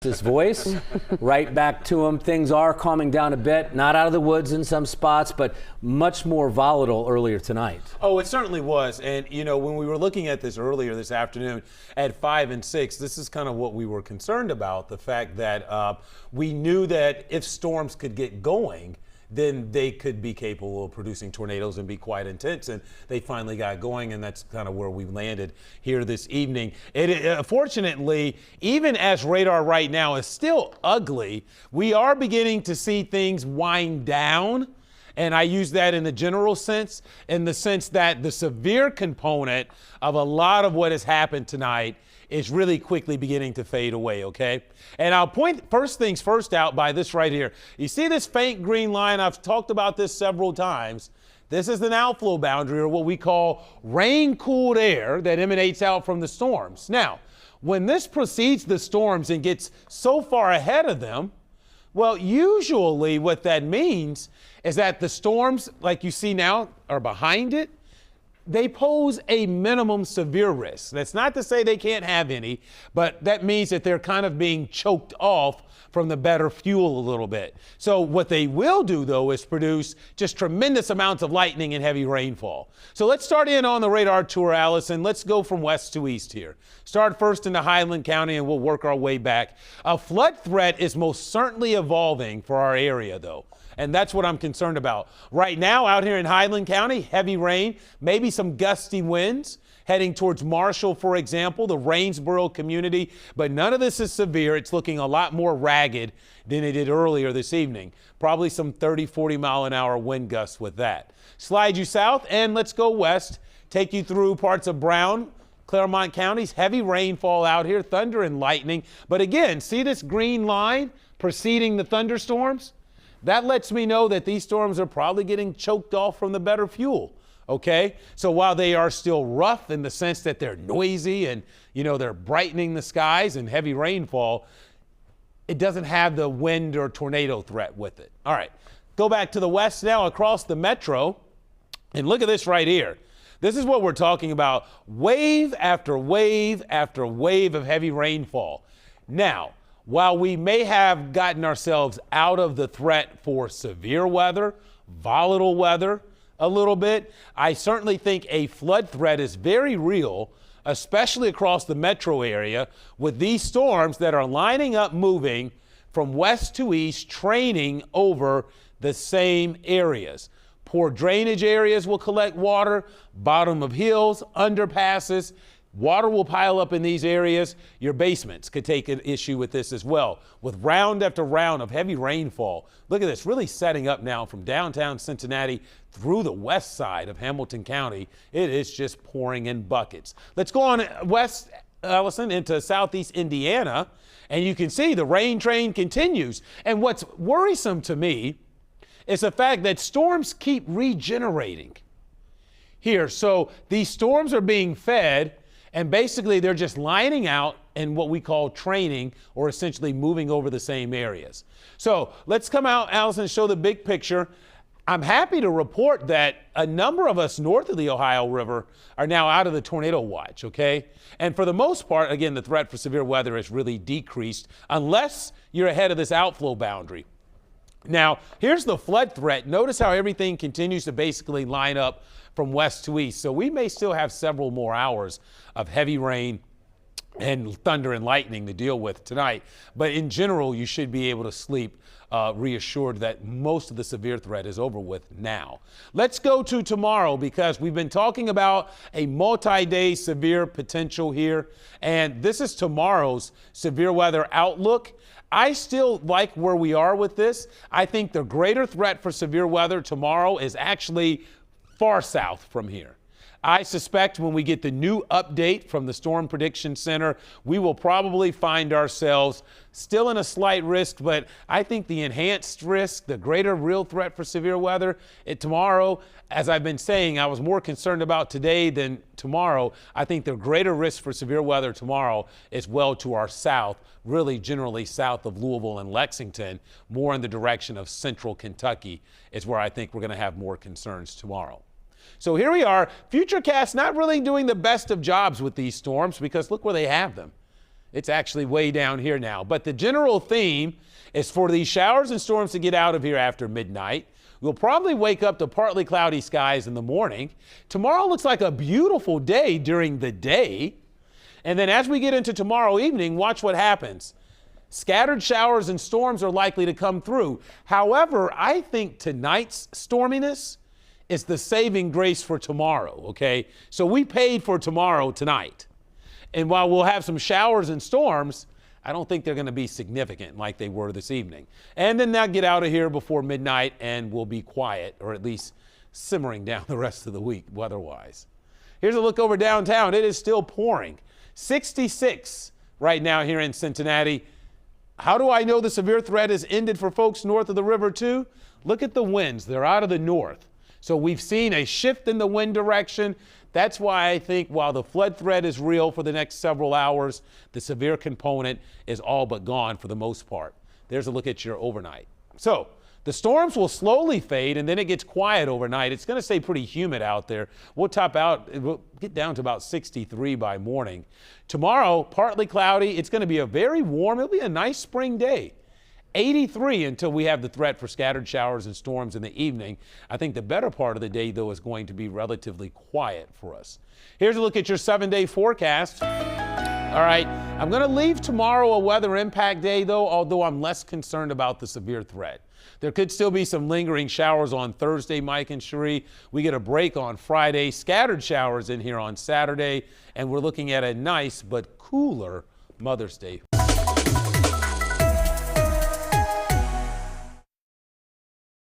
His voice right back to him. Things are calming down a bit, not out of the woods in some spots, but much more volatile earlier tonight. Oh, it certainly was. And, you know, when we were looking at this earlier this afternoon at 5 and 6, this is kind of what we were concerned about, the fact that we knew that if storms could get going, then they could be capable of producing tornadoes and be quite intense. And they finally got going, and that's kind of where we landed here this evening. Fortunately, even as radar right now is still ugly, we are beginning to see things wind down. And I use that in the general sense, in the sense that the severe component of a lot of what has happened tonight is really quickly beginning to fade away, okay? And I'll point first things first out by this right here. You see this faint green line? I've talked about this several times. This is an outflow boundary, or what we call rain-cooled air that emanates out from the storms. Now, when this precedes the storms and gets so far ahead of them, well, usually what that means is that the storms, like you see now, are behind it. They pose a minimum severe risk. That's not to say they can't have any, but that means that they're kind of being choked off from the better fuel a little bit. So what they will do, though, is produce just tremendous amounts of lightning and heavy rainfall. So let's start in on the radar tour, Allison. Let's go from west to east here. Start first into Highland County, and we'll work our way back. A flood threat is most certainly evolving for our area, though. And that's what I'm concerned about. Right now, out here in Highland County, heavy rain, maybe some gusty winds heading towards Marshall, for example, the Rainsboro community. But none of this is severe. It's looking a lot more ragged than it did earlier this evening. Probably some 30, 40 mile an hour wind gusts with that. Slide you south, and let's go west. Take you through parts of Brown, Claremont counties. Heavy rainfall out here, thunder and lightning. But again, see this green line preceding the thunderstorms? That lets me know that these storms are probably getting choked off from the better fuel, okay? So while they are still rough in the sense that they're noisy and, you know, they're brightening the skies and heavy rainfall, it doesn't have the wind or tornado threat with it. All right, go back to the west now across the metro, and look at this right here. This is what we're talking about, wave after wave after wave of heavy rainfall. Now, while we may have gotten ourselves out of the threat for severe weather, volatile weather a little bit, I certainly think a flood threat is very real, especially across the metro area with these storms that are lining up, moving from west to east, training over the same areas. Poor drainage areas will collect water, bottom of hills, underpasses. Water will pile up in these areas. Your basements could take an issue with this as well. With round after round of heavy rainfall. Look at this, really setting up now from downtown Cincinnati through the west side of Hamilton County. It is just pouring in buckets. Let's go on west, Allison, into southeast Indiana. And you can see the rain train continues. And what's worrisome to me is the fact that storms keep regenerating here. So these storms are being fed, and basically they're just lining out in what we call training, or essentially moving over the same areas. So let's come out, Allison, and show the big picture. I'm happy to report that a number of us north of the Ohio River are now out of the tornado watch, okay? And for the most part, again, the threat for severe weather has really decreased unless you're ahead of this outflow boundary. Now, here's the flood threat. Notice how everything continues to basically line up from west to east. So we may still have several more hours of heavy rain and thunder and lightning to deal with tonight. But in general, you should be able to sleep reassured that most of the severe threat is over with now. Let's go to tomorrow, because we've been talking about a multi-day severe potential here. And this is tomorrow's severe weather outlook. I still like where we are with this. I think the greater threat for severe weather tomorrow is actually far south from here. I suspect when we get the new update from the Storm Prediction Center, we will probably find ourselves still in a slight risk, but I think the enhanced risk, the greater real threat for severe weather tomorrow, as I've been saying, I was more concerned about today than tomorrow. I think the greater risk for severe weather tomorrow is well to our south, really generally south of Louisville and Lexington, more in the direction of central Kentucky is where I think we're going to have more concerns tomorrow. So here we are. Futurecast not really doing the best of jobs with these storms, because look where they have them. It's actually way down here now. But the general theme is for these showers and storms to get out of here after midnight. We'll probably wake up to partly cloudy skies in the morning. Tomorrow looks like a beautiful day during the day. And then as we get into tomorrow evening, watch what happens. Scattered showers and storms are likely to come through. However, I think tonight's storminess is the saving grace for tomorrow, okay? So we paid for tomorrow tonight. And while we'll have some showers and storms, I don't think they're going to be significant like they were this evening. And then they'll get out of here before midnight and we'll be quiet, or at least simmering down the rest of the week weather-wise. Here's a look over downtown. It is still pouring. 66 right now here in Cincinnati. How do I know the severe threat has ended for folks north of the river too? Look at the winds. They're out of the north. So we've seen a shift in the wind direction. That's why I think while the flood threat is real for the next several hours, the severe component is all but gone for the most part. There's a look at your overnight. So the storms will slowly fade and then it gets quiet overnight. It's going to stay pretty humid out there. We'll get down to about 63 by morning. Tomorrow, partly cloudy. It's going to be a very warm, it'll be a nice spring day. 83 until we have the threat for scattered showers and storms in the evening. I think the better part of the day, though, is going to be relatively quiet for us. Here's a look at your 7-day forecast. All right, I'm going to leave tomorrow a weather impact day, though, although I'm less concerned about the severe threat. There could still be some lingering showers on Thursday, Mike and Cherie. We get a break on Friday, scattered showers in here on Saturday, and we're looking at a nice but cooler Mother's Day.